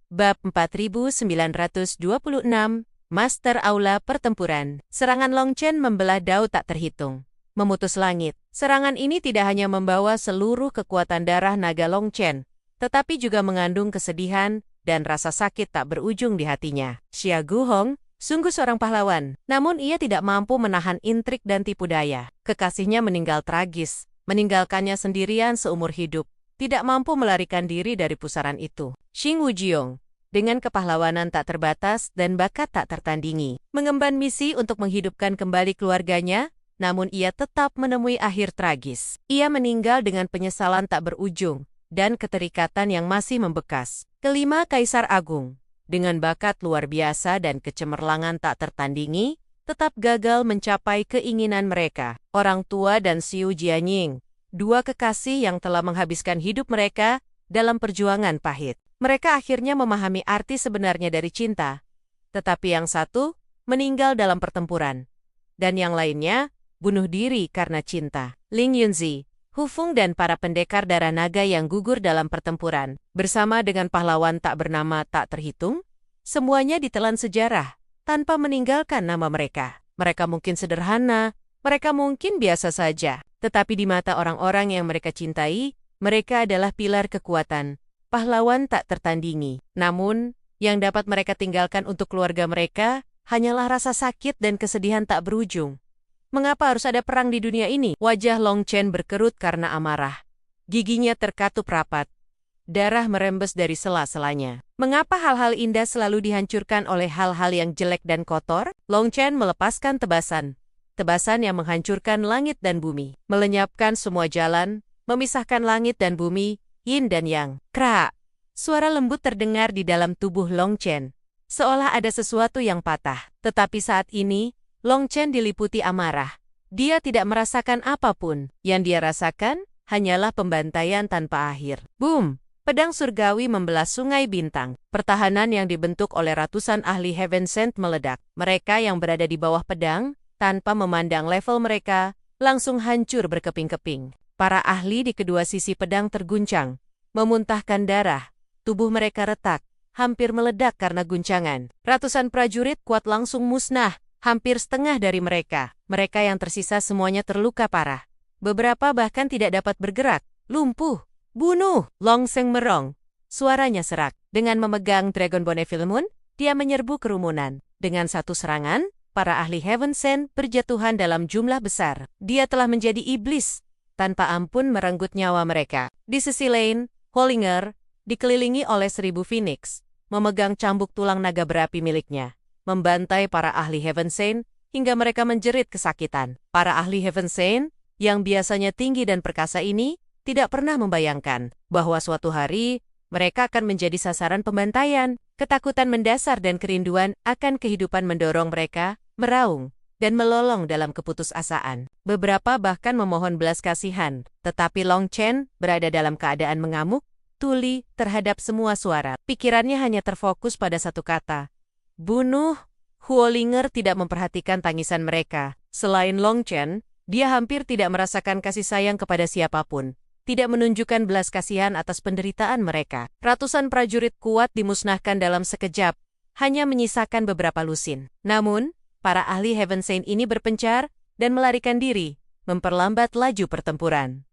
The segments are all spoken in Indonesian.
Bab 4926, Master Aula Pertempuran. Serangan Long Chen membelah Dao tak terhitung, memutus langit. Serangan ini tidak hanya membawa seluruh kekuatan darah naga Long Chen, tetapi juga mengandung kesedihan dan rasa sakit tak berujung di hatinya. Xia Guhong sungguh seorang pahlawan, namun ia tidak mampu menahan intrik dan tipu daya. Kekasihnya meninggal tragis, meninggalkannya sendirian seumur hidup, tidak mampu melarikan diri dari pusaran itu. Xing Wujiong, dengan kepahlawanan tak terbatas dan bakat tak tertandingi, mengemban misi untuk menghidupkan kembali keluarganya, namun ia tetap menemui akhir tragis. Ia meninggal dengan penyesalan tak berujung dan keterikatan yang masih membekas. Kelima, Kaisar Agung, dengan bakat luar biasa dan kecemerlangan tak tertandingi, tetap gagal mencapai keinginan mereka. Orang tua dan Xiu Jianying, dua kekasih yang telah menghabiskan hidup mereka dalam perjuangan pahit. Mereka akhirnya memahami arti sebenarnya dari cinta, tetapi yang satu meninggal dalam pertempuran, dan yang lainnya bunuh diri karena cinta. Ling Yunzi, Hu Feng dan para pendekar darah naga yang gugur dalam pertempuran, bersama dengan pahlawan tak bernama tak terhitung, semuanya ditelan sejarah tanpa meninggalkan nama mereka. Mereka mungkin sederhana, mereka mungkin biasa saja, tetapi di mata orang-orang yang mereka cintai, mereka adalah pilar kekuatan, pahlawan tak tertandingi. Namun, yang dapat mereka tinggalkan untuk keluarga mereka hanyalah rasa sakit dan kesedihan tak berujung. Mengapa harus ada perang di dunia ini? Wajah Long Chen berkerut karena amarah. Giginya terkatup rapat. Darah merembes dari sela-selanya. Mengapa hal-hal indah selalu dihancurkan oleh hal-hal yang jelek dan kotor? Long Chen melepaskan tebasan. Tebasan yang menghancurkan langit dan bumi. Melenyapkan semua jalan, memisahkan langit dan bumi, yin dan yang. Krak! Suara lembut terdengar di dalam tubuh Long Chen, seolah ada sesuatu yang patah. Tetapi saat ini, Long Chen diliputi amarah. Dia tidak merasakan apapun. Yang dia rasakan hanyalah pembantaian tanpa akhir. Boom! Pedang surgawi membelah sungai bintang. Pertahanan yang dibentuk oleh ratusan ahli Heaven Sent meledak. Mereka yang berada di bawah pedang, tanpa memandang level mereka, langsung hancur berkeping-keping. Para ahli di kedua sisi pedang terguncang, memuntahkan darah, tubuh mereka retak, hampir meledak karena guncangan. Ratusan prajurit kuat langsung musnah, hampir setengah dari mereka. Mereka yang tersisa semuanya terluka parah. Beberapa bahkan tidak dapat bergerak, lumpuh. Bunuh! Long Seng merong. Suaranya serak. Dengan memegang Dragon Bone Filmun, dia menyerbu kerumunan. Dengan satu serangan, para ahli Heaven Sent berjatuhan dalam jumlah besar. Dia telah menjadi iblis, tanpa ampun merenggut nyawa mereka. Di sisi lain, Hollinger, dikelilingi oleh 1000 Phoenix, memegang cambuk tulang naga berapi miliknya, membantai para ahli Heaven Sent hingga mereka menjerit kesakitan. Para ahli Heaven Sent, yang biasanya tinggi dan perkasa ini, tidak pernah membayangkan bahwa suatu hari mereka akan menjadi sasaran pembantaian. Ketakutan mendasar dan kerinduan akan kehidupan mendorong mereka meraung dan melolong dalam keputusasaan. Beberapa bahkan memohon belas kasihan, tetapi Long Chen berada dalam keadaan mengamuk, tuli terhadap semua suara. Pikirannya hanya terfokus pada satu kata, bunuh. Huolinger tidak memperhatikan tangisan mereka. Selain Long Chen, dia hampir tidak merasakan kasih sayang kepada siapapun, tidak menunjukkan belas kasihan atas penderitaan mereka. Ratusan prajurit kuat dimusnahkan dalam sekejap, hanya menyisakan beberapa lusin. Namun, para ahli Heaven Sent ini berpencar dan melarikan diri, memperlambat laju pertempuran.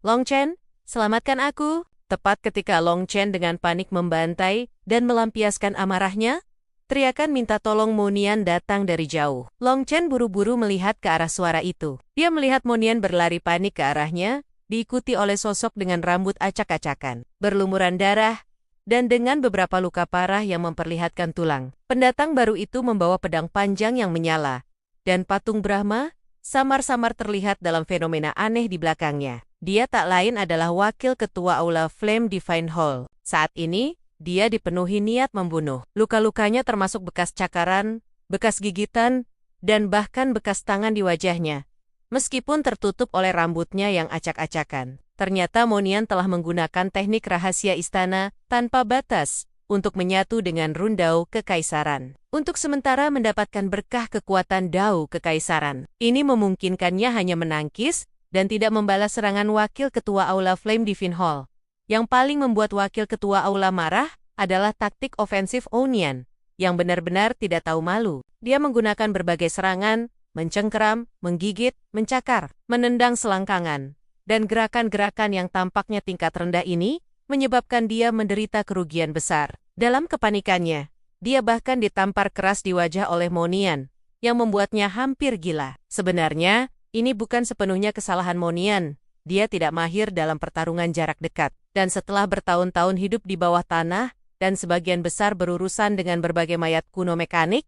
Long Chen, selamatkan aku! Tepat ketika Long Chen dengan panik membantai dan melampiaskan amarahnya, teriakan minta tolong Monian datang dari jauh. Long Chen buru-buru melihat ke arah suara itu. Dia melihat Monian berlari panik ke arahnya, diikuti oleh sosok dengan rambut acak-acakan, berlumuran darah, dan dengan beberapa luka parah yang memperlihatkan tulang. Pendatang baru itu membawa pedang panjang yang menyala, dan patung Brahma samar-samar terlihat dalam fenomena aneh di belakangnya. Dia tak lain adalah wakil ketua Aula Flame Divine Hall. Saat ini, dia dipenuhi niat membunuh. Luka-lukanya termasuk bekas cakaran, bekas gigitan, dan bahkan bekas tangan di wajahnya, meskipun tertutup oleh rambutnya yang acak-acakan. Ternyata Monian telah menggunakan teknik rahasia istana tanpa batas untuk menyatu dengan rune Dao Kekaisaran. Untuk sementara mendapatkan berkah kekuatan Dao Kekaisaran. Ini memungkinkannya hanya menangkis dan tidak membalas serangan wakil ketua Aula Flame Divine Hall. Yang paling membuat wakil ketua Aula marah adalah taktik ofensif Onian, yang benar-benar tidak tahu malu. Dia menggunakan berbagai serangan, mencengkeram, menggigit, mencakar, menendang selangkangan, dan gerakan-gerakan yang tampaknya tingkat rendah ini menyebabkan dia menderita kerugian besar. Dalam kepanikannya, dia bahkan ditampar keras di wajah oleh Monian, yang membuatnya hampir gila. Sebenarnya, ini bukan sepenuhnya kesalahan Monian. Dia tidak mahir dalam pertarungan jarak dekat, dan setelah bertahun-tahun hidup di bawah tanah dan sebagian besar berurusan dengan berbagai mayat kuno mekanik,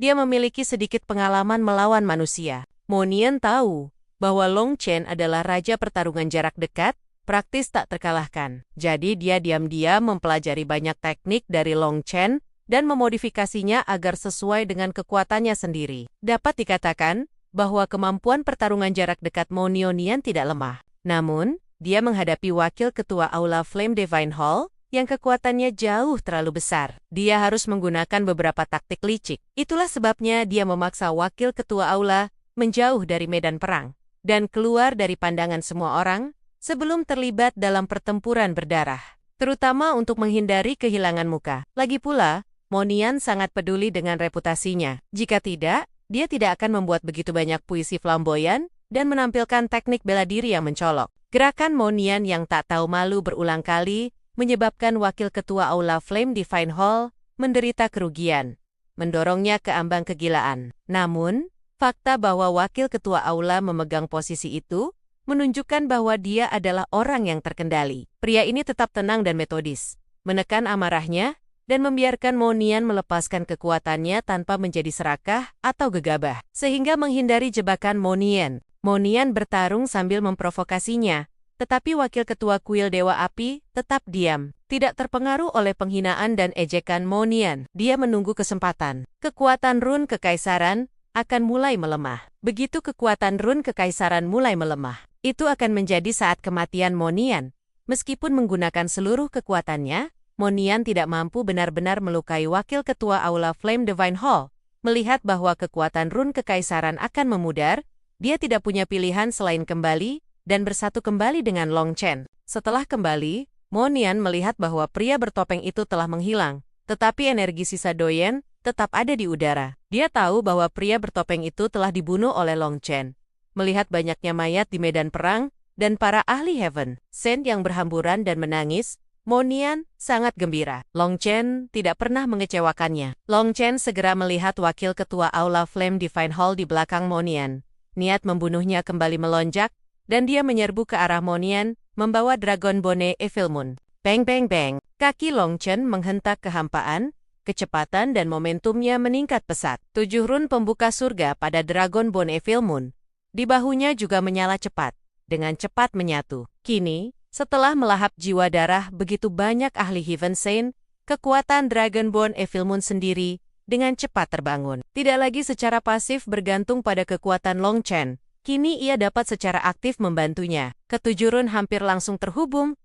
dia memiliki sedikit pengalaman melawan manusia. Monian tahu bahwa Long Chen adalah raja pertarungan jarak dekat, praktis tak terkalahkan. Jadi dia diam-diam mempelajari banyak teknik dari Long Chen dan memodifikasinya agar sesuai dengan kekuatannya sendiri. Dapat dikatakan bahwa kemampuan pertarungan jarak dekat Monian tidak lemah. Namun, dia menghadapi wakil ketua Aula Flame Divine Hall yang kekuatannya jauh terlalu besar. Dia harus menggunakan beberapa taktik licik. Itulah sebabnya dia memaksa wakil ketua Aula menjauh dari medan perang dan keluar dari pandangan semua orang sebelum terlibat dalam pertempuran berdarah, terutama untuk menghindari kehilangan muka. Lagi pula, Monian sangat peduli dengan reputasinya. Jika tidak, dia tidak akan membuat begitu banyak puisi flamboyan dan menampilkan teknik bela diri yang mencolok. Gerakan Monian yang tak tahu malu berulang kali menyebabkan wakil ketua Aula Flame Divine Hall menderita kerugian, mendorongnya ke ambang kegilaan. Namun, fakta bahwa wakil ketua Aula memegang posisi itu menunjukkan bahwa dia adalah orang yang terkendali. Pria ini tetap tenang dan metodis, menekan amarahnya, dan membiarkan Monian melepaskan kekuatannya tanpa menjadi serakah atau gegabah. Sehingga menghindari jebakan Monian bertarung sambil memprovokasinya, tetapi wakil ketua kuil Dewa Api tetap diam. Tidak terpengaruh oleh penghinaan dan ejekan Monian, dia menunggu kesempatan. Kekuatan run kekaisaran akan mulai melemah. Begitu kekuatan run kekaisaran mulai melemah, itu akan menjadi saat kematian Monian. Meskipun menggunakan seluruh kekuatannya, Monian tidak mampu benar-benar melukai wakil ketua Aula Flame Divine Hall. Melihat bahwa kekuatan run kekaisaran akan memudar, dia tidak punya pilihan selain kembali dan bersatu kembali dengan Long Chen. Setelah kembali, Monian melihat bahwa pria bertopeng itu telah menghilang, tetapi energi sisa Doyen tetap ada di udara. Dia tahu bahwa pria bertopeng itu telah dibunuh oleh Long Chen. Melihat banyaknya mayat di medan perang dan para ahli Heaven Sent yang berhamburan dan menangis, Monian sangat gembira. Long Chen tidak pernah mengecewakannya. Long Chen segera melihat wakil ketua Aula Flame Divine Hall di belakang Monian. Niat membunuhnya kembali melonjak, dan dia menyerbu ke arah Monian, membawa Dragon Bone Evil Moon. Bang bang bang, kaki Long Chen menghentak kehampaan, kecepatan dan momentumnya meningkat pesat. 7 run pembuka surga pada Dragon Bone Evil Moon. Di bahunya juga menyala cepat, dengan cepat menyatu. Kini, setelah melahap jiwa darah begitu banyak ahli Heaven Saint, kekuatan Dragon Bone Evil Moon sendiri dengan cepat terbangun. Tidak lagi secara pasif bergantung pada kekuatan Long Chen. Kini ia dapat secara aktif membantunya. Ketujuh run hampir langsung terhubung.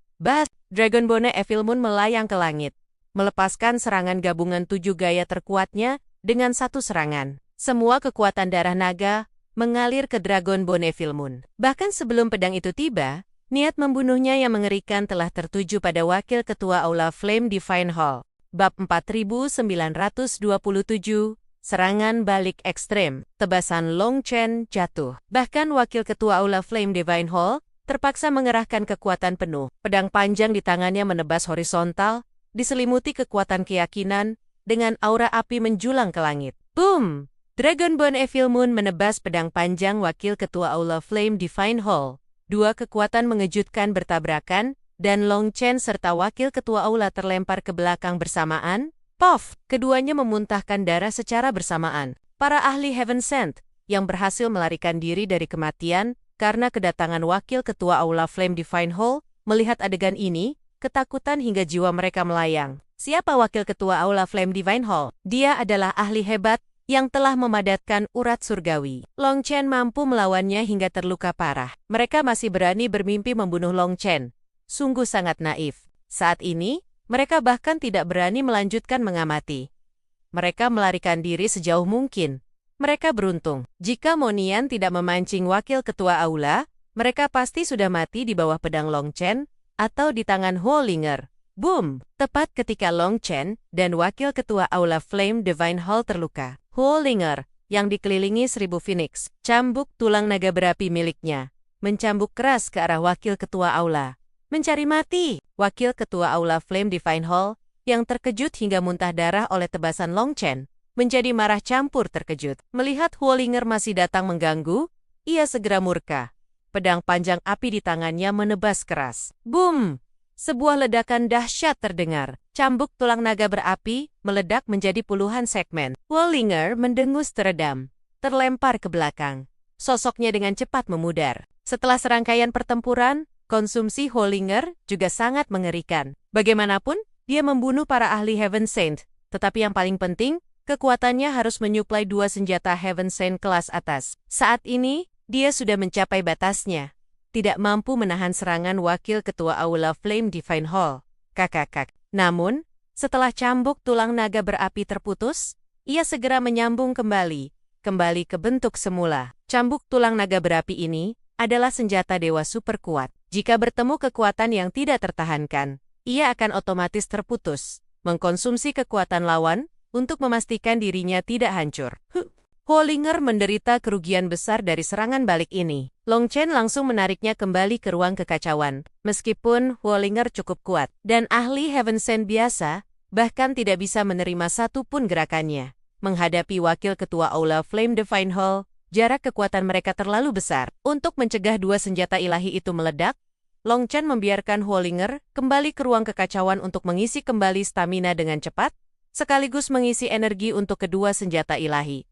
Dragon Bone Evil Moon melayang ke langit, melepaskan serangan gabungan 7 gaya terkuatnya dengan satu serangan. Semua kekuatan darah naga mengalir ke Dragon Bone Evil Moon. Bahkan sebelum pedang itu tiba, niat membunuhnya yang mengerikan telah tertuju pada wakil ketua Aula Flame Divine Hall. Bab 4927, Serangan Balik Ekstrem. Tebasan Long Chen jatuh. Bahkan wakil ketua Aula Flame Divine Hall terpaksa mengerahkan kekuatan penuh. Pedang panjang di tangannya menebas horizontal, diselimuti kekuatan keyakinan, dengan aura api menjulang ke langit. Boom! Dragon Bone Evil Moon menebas pedang panjang wakil ketua Aula Flame Divine Hall. Dua kekuatan mengejutkan bertabrakan, dan Long Chen serta wakil ketua Aula terlempar ke belakang bersamaan. Pof! Keduanya memuntahkan darah secara bersamaan. Para ahli Heaven Sent yang berhasil melarikan diri dari kematian karena kedatangan wakil ketua Aula Flame Divine Hall melihat adegan ini, ketakutan hingga jiwa mereka melayang. Siapa wakil ketua Aula Flame Divine Hall? Dia adalah ahli hebat yang telah memadatkan urat surgawi. Long Chen mampu melawannya hingga terluka parah. Mereka masih berani bermimpi membunuh Long Chen. Sungguh sangat naif. Saat ini, mereka bahkan tidak berani melanjutkan mengamati. Mereka melarikan diri sejauh mungkin. Mereka beruntung. Jika Monian tidak memancing wakil ketua Aula, mereka pasti sudah mati di bawah pedang Long Chen atau di tangan Huolinger. Boom! Tepat ketika Long Chen dan Wakil Ketua Aula Flame Divine Hall terluka, Huolinger, yang dikelilingi 1000 Phoenix, cambuk tulang naga berapi miliknya, mencambuk keras ke arah Wakil Ketua Aula. Mencari mati! Wakil Ketua Aula Flame Divine Hall, yang terkejut hingga muntah darah oleh tebasan Long Chen, menjadi marah campur terkejut. Melihat Huolinger masih datang mengganggu, ia segera murka. Pedang panjang api di tangannya menebas keras. Boom! Sebuah ledakan dahsyat terdengar. Cambuk tulang naga berapi meledak menjadi puluhan segmen. Huolinger mendengus teredam, terlempar ke belakang. Sosoknya dengan cepat memudar. Setelah serangkaian pertempuran, konsumsi Huolinger juga sangat mengerikan. Bagaimanapun, dia membunuh para ahli Heaven Saint, tetapi yang paling penting, kekuatannya harus menyuplai 2 senjata Heaven Saint kelas atas. Saat ini, dia sudah mencapai batasnya. Tidak mampu menahan serangan Wakil Ketua Aula Flame Divine Hall. Kakak. Namun, setelah cambuk tulang naga berapi terputus, ia segera menyambung kembali ke bentuk semula. Cambuk tulang naga berapi ini adalah senjata dewa super kuat. Jika bertemu kekuatan yang tidak tertahankan, ia akan otomatis terputus, mengkonsumsi kekuatan lawan untuk memastikan dirinya tidak hancur. Huolinger menderita kerugian besar dari serangan balik ini. Long Chen langsung menariknya kembali ke ruang kekacauan. Meskipun Huolinger cukup kuat dan ahli Heaven Saint biasa, bahkan tidak bisa menerima satu pun gerakannya. Menghadapi Wakil Ketua Aula Flame Divine Hall, jarak kekuatan mereka terlalu besar. Untuk mencegah 2 senjata ilahi itu meledak, Long Chen membiarkan Huolinger kembali ke ruang kekacauan untuk mengisi kembali stamina dengan cepat, sekaligus mengisi energi untuk kedua senjata ilahi.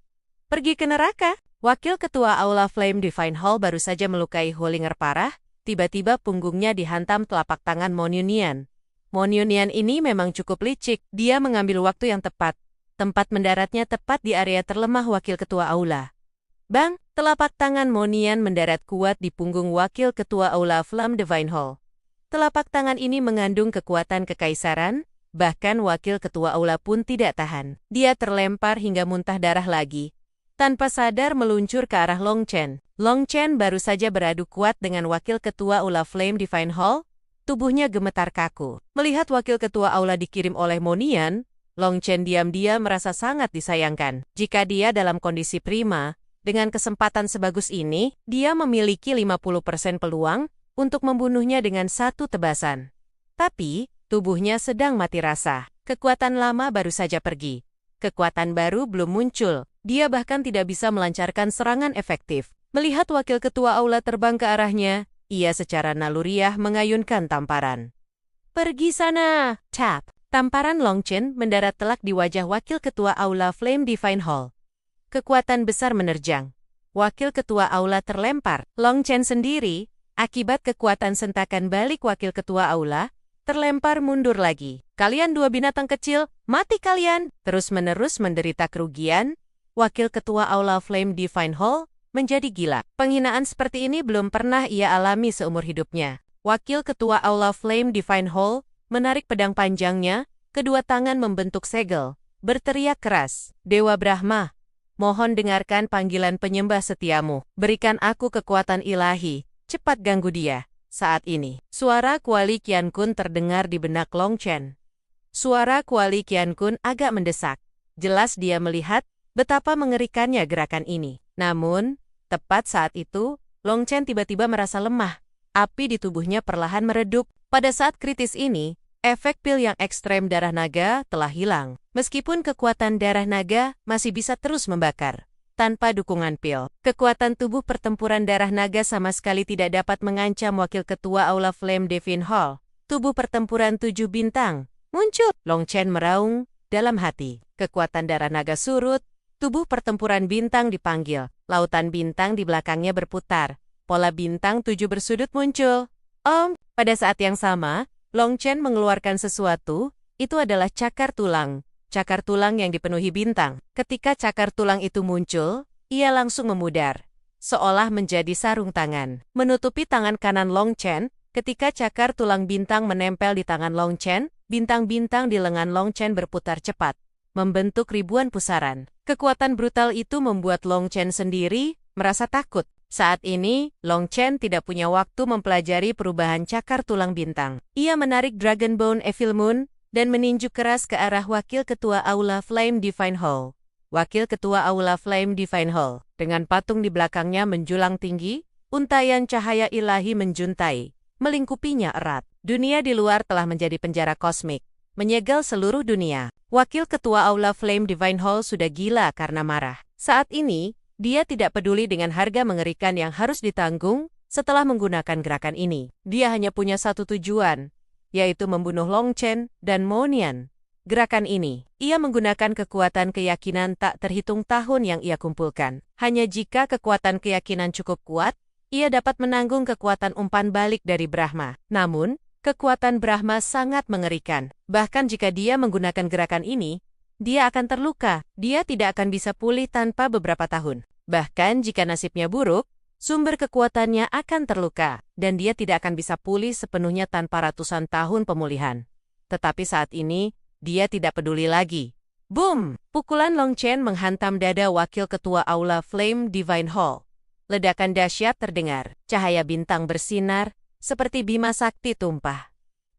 Pergi ke neraka. Wakil Ketua Aula Flame Divine Hall baru saja melukai Huolinger parah, tiba-tiba punggungnya dihantam telapak tangan Mon Yunian. Mon Yunian ini memang cukup licik, dia mengambil waktu yang tepat. Tempat mendaratnya tepat di area terlemah Wakil Ketua Aula. Bang, telapak tangan Mon Yunian mendarat kuat di punggung Wakil Ketua Aula Flame Divine Hall. Telapak tangan ini mengandung kekuatan kekaisaran, bahkan Wakil Ketua Aula pun tidak tahan. Dia terlempar hingga muntah darah lagi. Tanpa sadar meluncur ke arah Long Chen. Long Chen baru saja beradu kuat dengan Wakil Ketua Aula Flame Divine Hall, tubuhnya gemetar kaku. Melihat Wakil Ketua Aula dikirim oleh Mon Yunian, Long Chen diam-diam merasa sangat disayangkan. Jika dia dalam kondisi prima, dengan kesempatan sebagus ini, dia memiliki 50% peluang untuk membunuhnya dengan satu tebasan. Tapi, tubuhnya sedang mati rasa. Kekuatan lama baru saja pergi. Kekuatan baru belum muncul. Dia bahkan tidak bisa melancarkan serangan efektif. Melihat Wakil Ketua Aula terbang ke arahnya, ia secara naluriah mengayunkan tamparan. Pergi sana! Tap! Tamparan Long Chen mendarat telak di wajah Wakil Ketua Aula Flame Divine Hall. Kekuatan besar menerjang. Wakil Ketua Aula terlempar. Long Chen sendiri, akibat kekuatan sentakan balik Wakil Ketua Aula, terlempar mundur lagi. Kalian 2 binatang kecil, mati kalian! Terus-menerus menderita kerugian, Wakil Ketua Aula Flame Divine Hall menjadi gila. Penghinaan seperti ini belum pernah ia alami seumur hidupnya. Wakil Ketua Aula Flame Divine Hall menarik pedang panjangnya, kedua tangan membentuk segel, berteriak keras, Dewa Brahma, mohon dengarkan panggilan penyembah setiamu. Berikan aku kekuatan ilahi, cepat ganggu dia. Saat ini, suara Kuali Qian Kun terdengar di benak Long Chen. Suara Kuali Qian Kun agak mendesak. Jelas dia melihat betapa mengerikannya gerakan ini. Namun, tepat saat itu, Long Chen tiba-tiba merasa lemah. Api di tubuhnya perlahan meredup. Pada saat kritis ini, efek pil yang ekstrem darah naga telah hilang. Meskipun kekuatan darah naga masih bisa terus membakar. Tanpa dukungan pil, kekuatan tubuh pertempuran darah naga sama sekali tidak dapat mengancam Wakil Ketua Aula Flame Divine Hall. Tubuh pertempuran 7 bintang muncul. Long Chen meraung dalam hati. Kekuatan darah naga surut. Tubuh pertempuran bintang dipanggil, lautan bintang di belakangnya berputar, pola bintang 7 bersudut muncul. Pada saat yang sama, Long Chen mengeluarkan sesuatu, itu adalah cakar tulang yang dipenuhi bintang. Ketika cakar tulang itu muncul, ia langsung memudar, seolah menjadi sarung tangan, menutupi tangan kanan Long Chen. Ketika cakar tulang bintang menempel di tangan Long Chen, bintang-bintang di lengan Long Chen berputar cepat, membentuk ribuan pusaran. Kekuatan brutal itu membuat Long Chen sendiri merasa takut. Saat ini, Long Chen tidak punya waktu mempelajari perubahan cakar tulang bintang. Ia menarik Dragon Bone Evil Moon dan meninju keras ke arah Wakil Ketua Aula Flame Divine Hall. Wakil Ketua Aula Flame Divine Hall, dengan patung di belakangnya menjulang tinggi, untayan cahaya ilahi menjuntai, melingkupinya erat. Dunia di luar telah menjadi penjara kosmik, menyegel seluruh dunia. Wakil Ketua Aula Flame Divine Hall sudah gila karena marah. Saat ini, dia tidak peduli dengan harga mengerikan yang harus ditanggung setelah menggunakan gerakan ini. Dia hanya punya satu tujuan, yaitu membunuh Long Chen dan Mo Nian. Gerakan ini, ia menggunakan kekuatan keyakinan tak terhitung tahun yang ia kumpulkan. Hanya jika kekuatan keyakinan cukup kuat, ia dapat menanggung kekuatan umpan balik dari Brahma. Namun, kekuatan Brahma sangat mengerikan. Bahkan jika dia menggunakan gerakan ini, dia akan terluka. Dia tidak akan bisa pulih tanpa beberapa tahun. Bahkan jika nasibnya buruk, sumber kekuatannya akan terluka, dan dia tidak akan bisa pulih sepenuhnya tanpa ratusan tahun pemulihan. Tetapi saat ini, dia tidak peduli lagi. Boom! Pukulan Long Chen menghantam dada Wakil Ketua Aula Flame Divine Hall. Ledakan dahsyat terdengar, cahaya bintang bersinar, seperti bima sakti tumpah.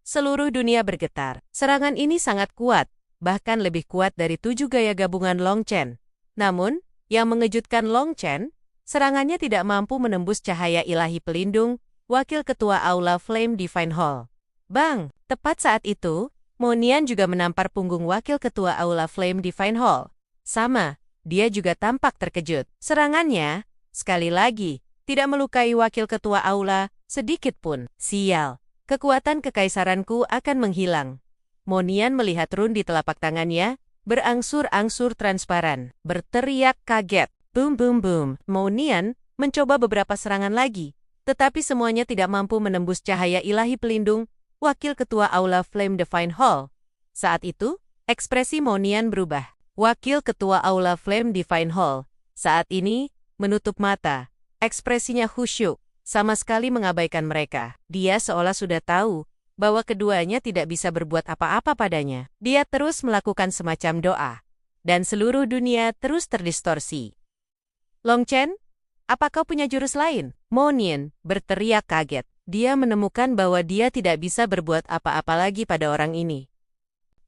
Seluruh dunia bergetar. Serangan ini sangat kuat, bahkan lebih kuat dari 7 gaya gabungan Long Chen. Namun, yang mengejutkan Long Chen, serangannya tidak mampu menembus cahaya ilahi pelindung Wakil Ketua Aula Flame Divine Hall. Bang! Tepat saat itu, Mo Nian juga menampar punggung Wakil Ketua Aula Flame Divine Hall. Sama, dia juga tampak terkejut. Serangannya, sekali lagi, tidak melukai Wakil Ketua Aula sedikit pun. Sial, kekuatan kekaisaranku akan menghilang. Mo Nian melihat rune di telapak tangannya, berangsur-angsur transparan, berteriak kaget. Boom boom boom. Mo Nian mencoba beberapa serangan lagi, tetapi semuanya tidak mampu menembus cahaya ilahi pelindung Wakil Ketua Aula Flame Divine Hall. Saat itu, ekspresi Mo Nian berubah. Wakil Ketua Aula Flame Divine Hall saat ini menutup mata. Ekspresinya khusyuk, sama sekali mengabaikan mereka. Dia seolah sudah tahu bahwa keduanya tidak bisa berbuat apa-apa padanya. Dia terus melakukan semacam doa, dan seluruh dunia terus terdistorsi. Long Chen, apa kau punya jurus lain? Mo Nian berteriak kaget. Dia menemukan bahwa dia tidak bisa berbuat apa-apa lagi pada orang ini.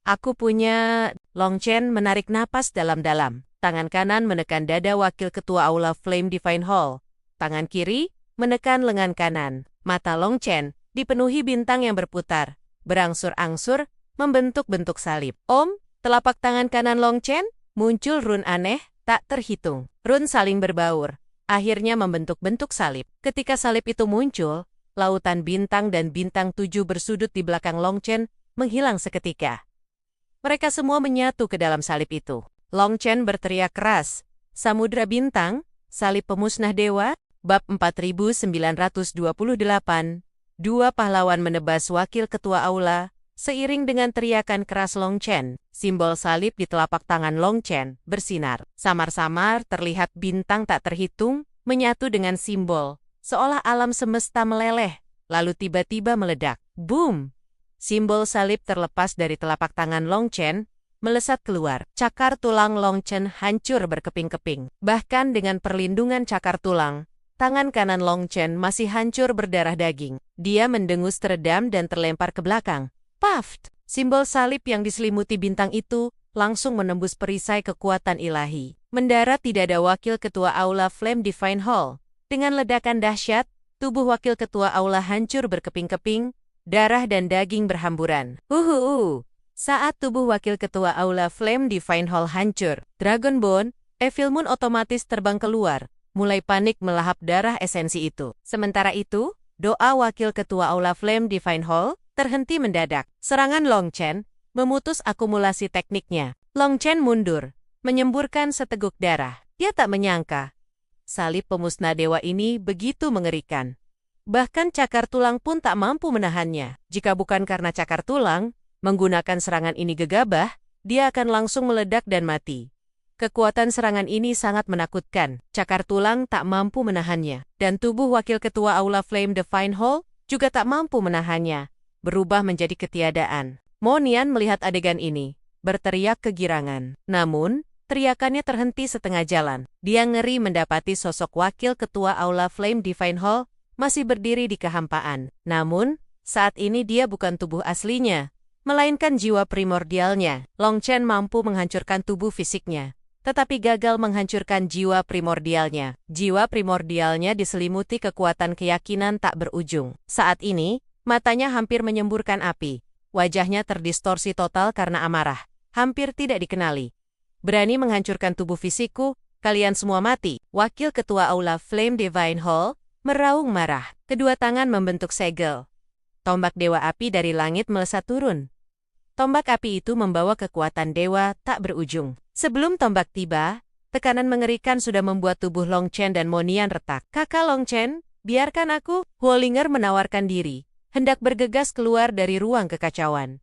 Aku punya... Long Chen menarik napas dalam-dalam. Tangan kanan menekan dada Wakil Ketua Aula Flame Divine Hall. Tangan kiri menekan lengan kanan. Mata Long Chen dipenuhi bintang yang berputar, berangsur-angsur, membentuk bentuk salib. Telapak tangan kanan Long Chen, muncul rune aneh, tak terhitung. Rune saling berbaur, akhirnya membentuk bentuk salib. Ketika salib itu muncul, lautan bintang dan bintang 7 bersudut di belakang Long Chen menghilang seketika. Mereka semua menyatu ke dalam salib itu. Long Chen berteriak keras, Samudra Bintang, Salib Pemusnah Dewa, Bab 4928. Dua pahlawan menebas Wakil Ketua Aula, seiring dengan teriakan keras Long Chen. Simbol salib di telapak tangan Long Chen bersinar. Samar-samar terlihat bintang tak terhitung, menyatu dengan simbol, seolah alam semesta meleleh, lalu tiba-tiba meledak. Boom! Simbol salib terlepas dari telapak tangan Long Chen, melesat keluar. Cakar tulang Long Chen hancur berkeping-keping. Bahkan dengan perlindungan cakar tulang, tangan kanan Long Chen masih hancur berdarah daging. Dia mendengus teredam dan terlempar ke belakang. Paft! Simbol salib yang diselimuti bintang itu langsung menembus perisai kekuatan ilahi. Mendarat di dada Wakil Ketua Aula Flame Divine Hall. Dengan ledakan dahsyat, tubuh Wakil Ketua Aula hancur berkeping-keping, darah dan daging berhamburan. Saat tubuh Wakil Ketua Aula Flame Divine Hall hancur, Dragon Bone Evil Moon otomatis terbang keluar, mulai panik melahap darah esensi itu. Sementara itu, doa Wakil Ketua Aula Flame Divine Hall terhenti mendadak. Serangan Long Chen memutus akumulasi tekniknya. Long Chen mundur, menyemburkan seteguk darah. Dia tak menyangka salib pemusnah dewa ini begitu mengerikan. Bahkan cakar tulang pun tak mampu menahannya. Jika bukan karena cakar tulang menggunakan serangan ini gegabah, dia akan langsung meledak dan mati. Kekuatan serangan ini sangat menakutkan. Cakar tulang tak mampu menahannya, dan tubuh Wakil Ketua Aula Flame Divine Hall juga tak mampu menahannya, berubah menjadi ketiadaan. Mo Nian melihat adegan ini, berteriak kegirangan. Namun, Teriakannya terhenti setengah jalan. Dia ngeri mendapati sosok wakil ketua Aula Flame Divine Hall masih berdiri di kehampaan. Namun, saat ini dia bukan tubuh aslinya, melainkan jiwa primordialnya. Long Chen mampu menghancurkan tubuh fisiknya, tetapi gagal menghancurkan jiwa primordialnya. Jiwa primordialnya diselimuti kekuatan keyakinan tak berujung. Saat ini, matanya hampir menyemburkan api. Wajahnya terdistorsi total karena amarah. Hampir tidak dikenali. Berani menghancurkan tubuh fisikku, kalian semua mati. Wakil ketua Aula Flame Divine Hall meraung marah. Kedua tangan membentuk segel. Tombak dewa api dari langit melesat turun. Tombak api itu membawa kekuatan dewa tak berujung. Sebelum tombak tiba, tekanan mengerikan sudah membuat tubuh Long Chen dan Monian retak. Kakak Long Chen, biarkan aku. Huolinger menawarkan diri, hendak bergegas keluar dari ruang kekacauan.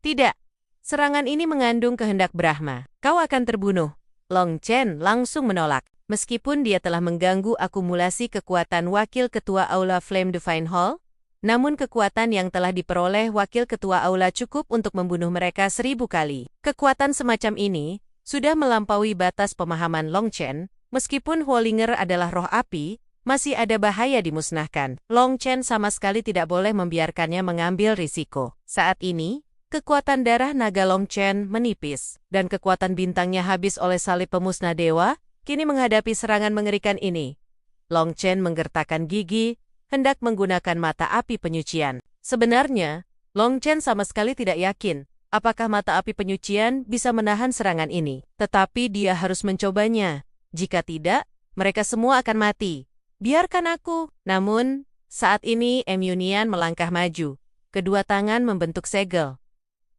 Tidak, serangan ini mengandung kehendak Brahma. Kau akan terbunuh. Long Chen langsung menolak. Meskipun dia telah mengganggu akumulasi kekuatan wakil ketua Aula Flame Divine Hall, namun kekuatan yang telah diperoleh wakil ketua Aula cukup untuk membunuh mereka 1000 kali. Kekuatan semacam ini sudah melampaui batas pemahaman Long Chen. Meskipun Huolinger adalah roh api, masih ada bahaya dimusnahkan. Long Chen sama sekali tidak boleh membiarkannya mengambil risiko. Saat ini, kekuatan darah naga Long Chen menipis, dan kekuatan bintangnya habis oleh salib pemusnah dewa. Kini menghadapi serangan mengerikan ini, Long Chen menggertakkan gigi, hendak menggunakan mata api penyucian. Sebenarnya, Long Chen sama sekali tidak yakin apakah mata api penyucian bisa menahan serangan ini. Tetapi dia harus mencobanya. Jika tidak, mereka semua akan mati. Biarkan aku. Namun, saat ini Emunian melangkah maju. Kedua tangan membentuk segel.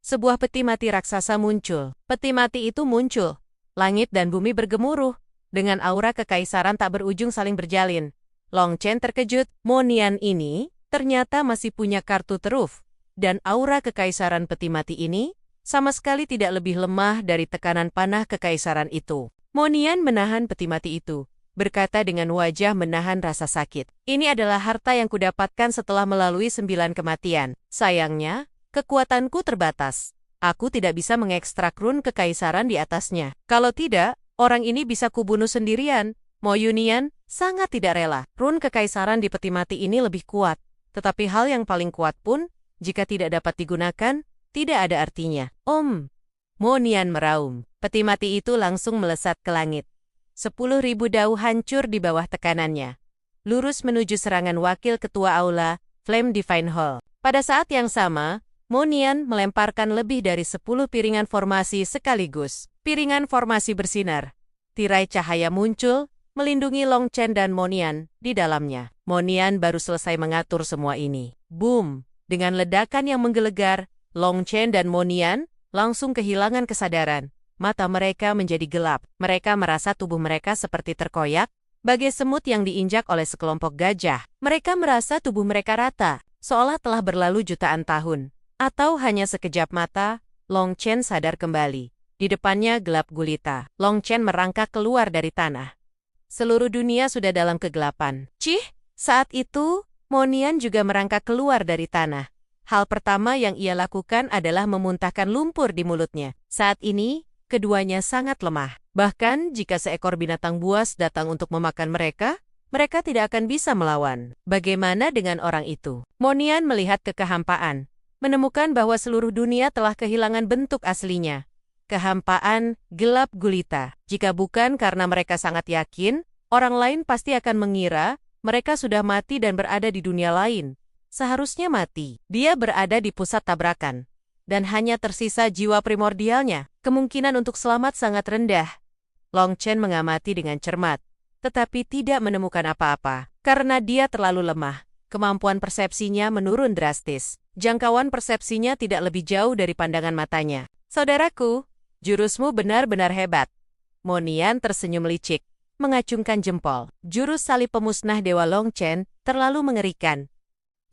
Sebuah peti mati raksasa muncul. Peti mati itu muncul. Langit dan bumi bergemuruh. Dengan aura kekaisaran tak berujung saling berjalin. Long Chen terkejut. Monian ini ternyata masih punya kartu teruf. Dan aura kekaisaran peti mati ini sama sekali tidak lebih lemah dari tekanan panah kekaisaran itu. Monian menahan peti mati itu, berkata dengan wajah menahan rasa sakit. Ini adalah harta yang kudapatkan setelah melalui 9 kematian. Sayangnya, kekuatanku terbatas. Aku tidak bisa mengekstrak run kekaisaran di atasnya. Kalau tidak, orang ini bisa kubunuh sendirian. Mo Yunian sangat tidak rela. Run kekaisaran di peti mati ini lebih kuat. Tetapi hal yang paling kuat pun, jika tidak dapat digunakan, tidak ada artinya. Mo Nian meraung. Peti mati itu langsung melesat ke langit. 10.000 dao hancur di bawah tekanannya. Lurus menuju serangan wakil ketua Aula, Flame Divine Hall. Pada saat yang sama, Mo Nian melemparkan lebih dari 10 piringan formasi sekaligus. Piringan formasi bersinar. Tirai cahaya muncul, melindungi Long Chen dan Mo Nian di dalamnya. Mo Nian baru selesai mengatur semua ini. Boom! Dengan ledakan yang menggelegar, Long Chen dan Mo Nian langsung kehilangan kesadaran. Mata mereka menjadi gelap. Mereka merasa tubuh mereka seperti terkoyak, bagai semut yang diinjak oleh sekelompok gajah. Mereka merasa tubuh mereka rata, seolah telah berlalu jutaan tahun. Atau hanya sekejap mata, Long Chen sadar kembali. Di depannya gelap gulita. Long Chen merangkak keluar dari tanah. Seluruh dunia sudah dalam kegelapan. Saat itu, Mo Nian juga merangkak keluar dari tanah. Hal pertama yang ia lakukan adalah memuntahkan lumpur di mulutnya. Saat ini, keduanya sangat lemah. Bahkan jika seekor binatang buas datang untuk memakan mereka, mereka tidak akan bisa melawan. Bagaimana dengan orang itu? Mo Nian melihat ke kehampaan, menemukan bahwa seluruh dunia telah kehilangan bentuk aslinya. Kehampaan, gelap gulita. Jika bukan karena mereka sangat yakin, orang lain pasti akan mengira mereka sudah mati dan berada di dunia lain. Seharusnya mati. Dia berada di pusat tabrakan. Dan hanya tersisa jiwa primordialnya. Kemungkinan untuk selamat sangat rendah. Long Chen mengamati dengan cermat, tetapi tidak menemukan apa-apa. Karena dia terlalu lemah, kemampuan persepsinya menurun drastis. Jangkauan persepsinya tidak lebih jauh dari pandangan matanya. Saudaraku, jurusmu benar-benar hebat. Mo Nian tersenyum licik, mengacungkan jempol. Jurus salib pemusnah Dewa Long Chen terlalu mengerikan.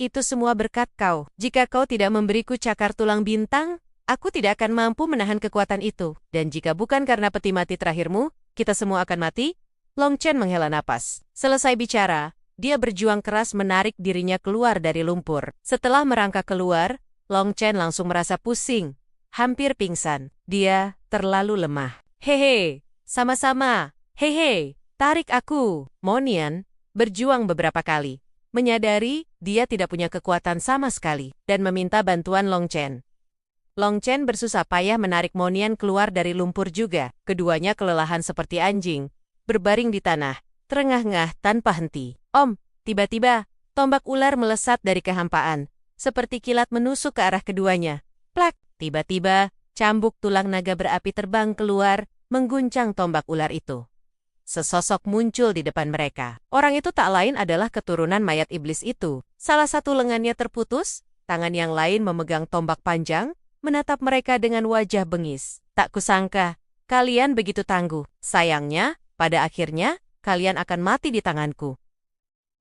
Itu semua berkat kau. Jika kau tidak memberiku cakar tulang bintang, aku tidak akan mampu menahan kekuatan itu. Dan jika bukan karena peti mati terakhirmu, kita semua akan mati. Long Chen menghela napas. Selesai bicara, dia berjuang keras menarik dirinya keluar dari lumpur. Setelah merangkak keluar, Long Chen langsung merasa pusing. Hampir pingsan. Dia terlalu lemah. Hehe, Sama-sama. Hei, tarik aku. Monian berjuang beberapa kali, menyadari dia tidak punya kekuatan sama sekali, dan meminta bantuan Long Chen. Long Chen bersusah payah menarik Monian keluar dari lumpur juga. Keduanya kelelahan seperti anjing, berbaring di tanah, terengah-engah tanpa henti. Tiba-tiba, tombak ular melesat dari kehampaan, seperti kilat menusuk ke arah keduanya. Plak! Tiba-tiba, cambuk tulang naga berapi terbang keluar, mengguncang tombak ular itu. Sesosok muncul di depan mereka. Orang itu tak lain adalah keturunan mayat iblis itu. Salah satu lengannya terputus, tangan yang lain memegang tombak panjang, menatap mereka dengan wajah bengis. Tak kusangka, kalian begitu tangguh. Sayangnya, pada akhirnya, kalian akan mati di tanganku.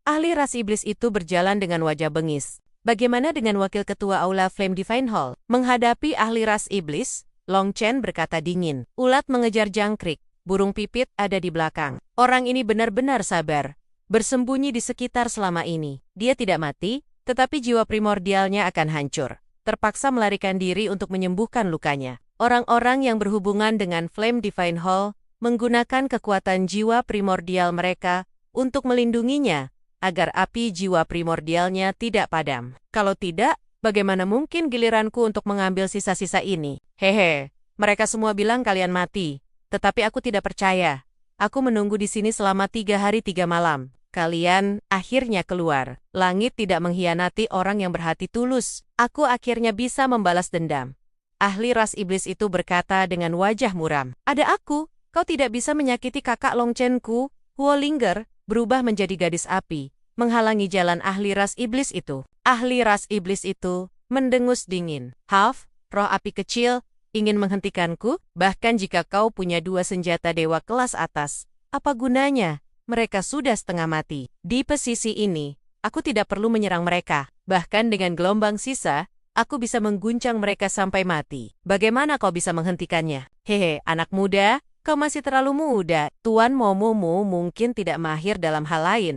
Ahli ras iblis itu berjalan dengan wajah bengis. Bagaimana dengan wakil ketua Aula Flame Divine Hall? Menghadapi ahli ras iblis, Long Chen berkata dingin. Ulat mengejar jangkrik, burung pipit ada di belakang. Orang ini benar-benar sabar. Bersembunyi di sekitar selama ini. Dia tidak mati, tetapi jiwa primordialnya akan hancur. Terpaksa melarikan diri untuk menyembuhkan lukanya. Orang-orang yang berhubungan dengan Flame Divine Hall menggunakan kekuatan jiwa primordial mereka untuk melindunginya, agar api jiwa primordialnya tidak padam. Kalau tidak, bagaimana mungkin giliranku untuk mengambil sisa-sisa ini? Hehe, mereka semua bilang kalian mati, tetapi aku tidak percaya. Aku menunggu di sini selama 3 hari 3 malam. Kalian akhirnya keluar. Langit tidak mengkhianati orang yang berhati tulus. Aku akhirnya bisa membalas dendam. Ahli ras iblis itu berkata dengan wajah muram. Ada aku, kau tidak bisa menyakiti kakak Long Chen-ku. Huolinger berubah menjadi gadis api, menghalangi jalan ahli ras iblis itu. Ahli ras iblis itu mendengus dingin. Half, roh api kecil, ingin menghentikanku? Bahkan jika kau punya 2 senjata dewa kelas atas, apa gunanya? Mereka sudah setengah mati. Di posisi ini, aku tidak perlu menyerang mereka. Bahkan dengan gelombang sisa, aku bisa mengguncang mereka sampai mati. Bagaimana kau bisa menghentikannya? Hehe, anak muda, kau masih terlalu muda. Tuan Momomo mungkin tidak mahir dalam hal lain.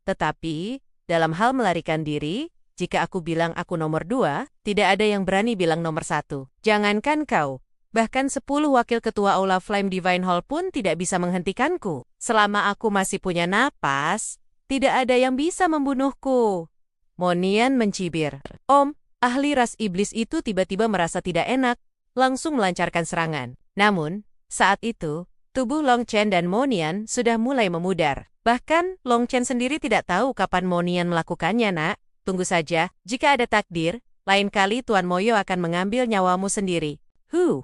Tetapi, dalam hal melarikan diri, jika aku bilang aku nomor 2, tidak ada yang berani bilang nomor 1. Jangankan kau, bahkan 10 wakil ketua Aula Flame Divine Hall pun tidak bisa menghentikanku. Selama aku masih punya napas, tidak ada yang bisa membunuhku. Monian mencibir. Ahli ras iblis itu tiba-tiba merasa tidak enak, langsung melancarkan serangan. Namun, saat itu, tubuh Long Chen dan Monian sudah mulai memudar. Bahkan, Long Chen sendiri tidak tahu kapan Monian melakukannya, nak. Tunggu saja, jika ada takdir, lain kali Tuan Moyo akan mengambil nyawamu sendiri.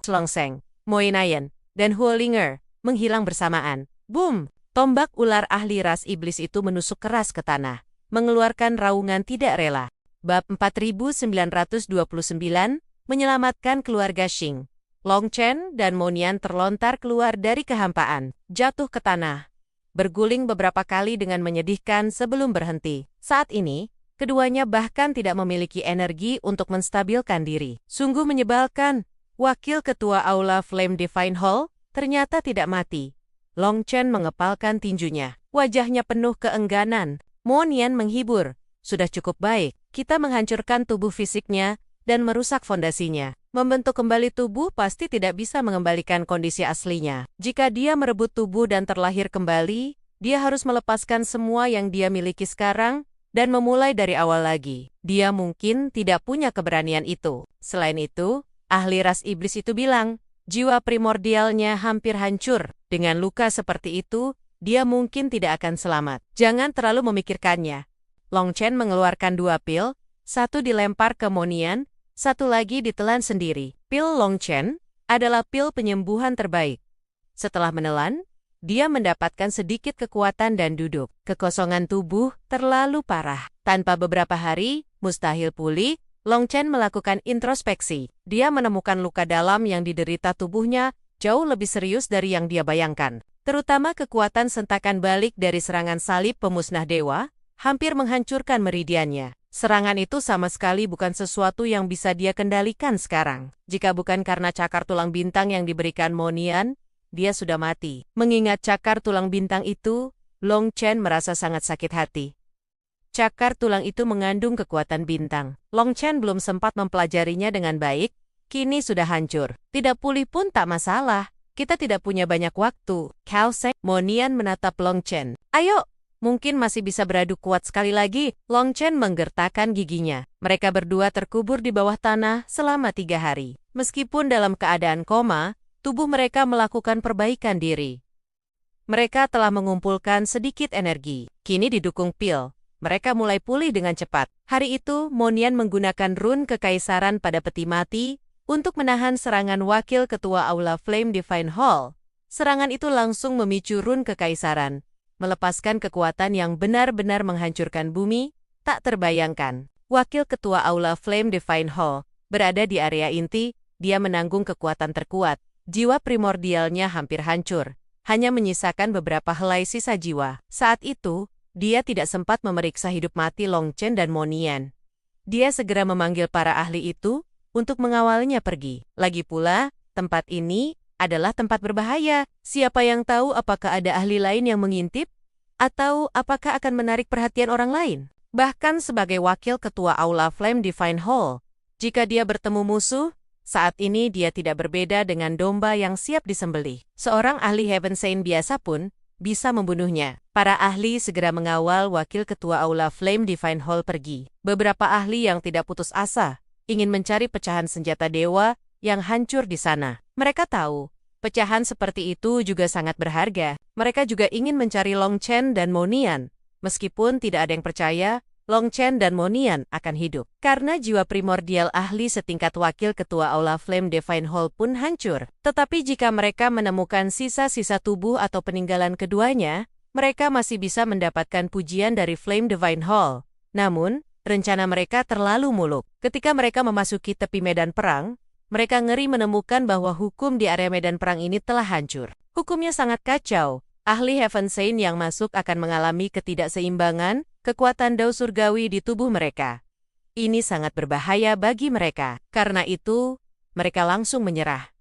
Slongseng, Moinayan, dan Huolinger menghilang bersamaan. Boom! Tombak ular ahli ras iblis itu menusuk keras ke tanah, mengeluarkan raungan tidak rela. Bab 4929, menyelamatkan keluarga Xing. Long Chen dan Monian terlontar keluar dari kehampaan, jatuh ke tanah, berguling beberapa kali dengan menyedihkan sebelum berhenti. Saat ini, keduanya bahkan tidak memiliki energi untuk menstabilkan diri. Sungguh menyebalkan. Wakil ketua Aula Flame Divine Hall ternyata tidak mati. Long Chen mengepalkan tinjunya. Wajahnya penuh keengganan. Monian menghibur. Sudah cukup baik. Kita menghancurkan tubuh fisiknya dan merusak fondasinya. Membentuk kembali tubuh pasti tidak bisa mengembalikan kondisi aslinya. Jika dia merebut tubuh dan terlahir kembali, dia harus melepaskan semua yang dia miliki sekarang dan memulai dari awal lagi. Dia mungkin tidak punya keberanian itu. Selain itu, ahli ras iblis itu bilang, jiwa primordialnya hampir hancur. Dengan luka seperti itu, dia mungkin tidak akan selamat. Jangan terlalu memikirkannya. Long Chen mengeluarkan 2 pil, satu dilempar ke Monian, satu lagi ditelan sendiri. Pil Long Chen adalah pil penyembuhan terbaik. Setelah menelan, dia mendapatkan sedikit kekuatan dan duduk. Kekosongan tubuh terlalu parah. Tanpa beberapa hari, mustahil pulih, Long Chen melakukan introspeksi. Dia menemukan luka dalam yang diderita tubuhnya jauh lebih serius dari yang dia bayangkan. Terutama kekuatan sentakan balik dari serangan salib pemusnah dewa, hampir menghancurkan meridiannya. Serangan itu sama sekali bukan sesuatu yang bisa dia kendalikan sekarang. Jika bukan karena cakar tulang bintang yang diberikan Monian, dia sudah mati. Mengingat cakar tulang bintang itu, Long Chen merasa sangat sakit hati. Cakar tulang itu mengandung kekuatan bintang. Long Chen belum sempat mempelajarinya dengan baik, kini sudah hancur. Tidak pulih pun tak masalah. Kita tidak punya banyak waktu. Cao Seng. Mo Nian menatap Long Chen. Ayo, mungkin masih bisa beradu kuat sekali lagi. Long Chen menggertakkan giginya. Mereka berdua terkubur di bawah tanah selama 3 hari. Meskipun dalam keadaan koma, tubuh mereka melakukan perbaikan diri. Mereka telah mengumpulkan sedikit energi. Kini didukung pil, mereka mulai pulih dengan cepat. Hari itu, Mo Nian menggunakan rune kekaisaran pada peti mati untuk menahan serangan wakil ketua Aula Flame Divine Hall. Serangan itu langsung memicu rune kekaisaran, melepaskan kekuatan yang benar-benar menghancurkan bumi, tak terbayangkan. Wakil ketua Aula Flame Divine Hall berada di area inti, dia menanggung kekuatan terkuat. Jiwa primordialnya hampir hancur, hanya menyisakan beberapa helai sisa jiwa. Saat itu, dia tidak sempat memeriksa hidup mati Long Chen dan Mo Nian. Dia segera memanggil para ahli itu untuk mengawalnya pergi. Lagi pula, tempat ini adalah tempat berbahaya. Siapa yang tahu apakah ada ahli lain yang mengintip? Atau apakah akan menarik perhatian orang lain? Bahkan sebagai wakil ketua Aula Flame Divine Hall, jika dia bertemu musuh, saat ini dia tidak berbeda dengan domba yang siap disembelih. Seorang ahli Heaven Saint biasa pun bisa membunuhnya. Para ahli segera mengawal wakil ketua Aula Flame Divine Hall pergi. Beberapa ahli yang tidak putus asa ingin mencari pecahan senjata dewa yang hancur di sana. Mereka tahu, pecahan seperti itu juga sangat berharga. Mereka juga ingin mencari Long Chen dan Mo Nian. Meskipun tidak ada yang percaya, Long Chen dan Mo Nian akan hidup. Karena jiwa primordial ahli setingkat wakil ketua Aula Flame Divine Hall pun hancur. Tetapi jika mereka menemukan sisa-sisa tubuh atau peninggalan keduanya, mereka masih bisa mendapatkan pujian dari Flame Divine Hall. Namun, rencana mereka terlalu muluk. Ketika mereka memasuki tepi medan perang, mereka ngeri menemukan bahwa hukum di area medan perang ini telah hancur. Hukumnya sangat kacau. Ahli Heaven Saint yang masuk akan mengalami ketidakseimbangan, kekuatan dao surgawi di tubuh mereka. Ini sangat berbahaya bagi mereka. Karena itu, mereka langsung menyerah.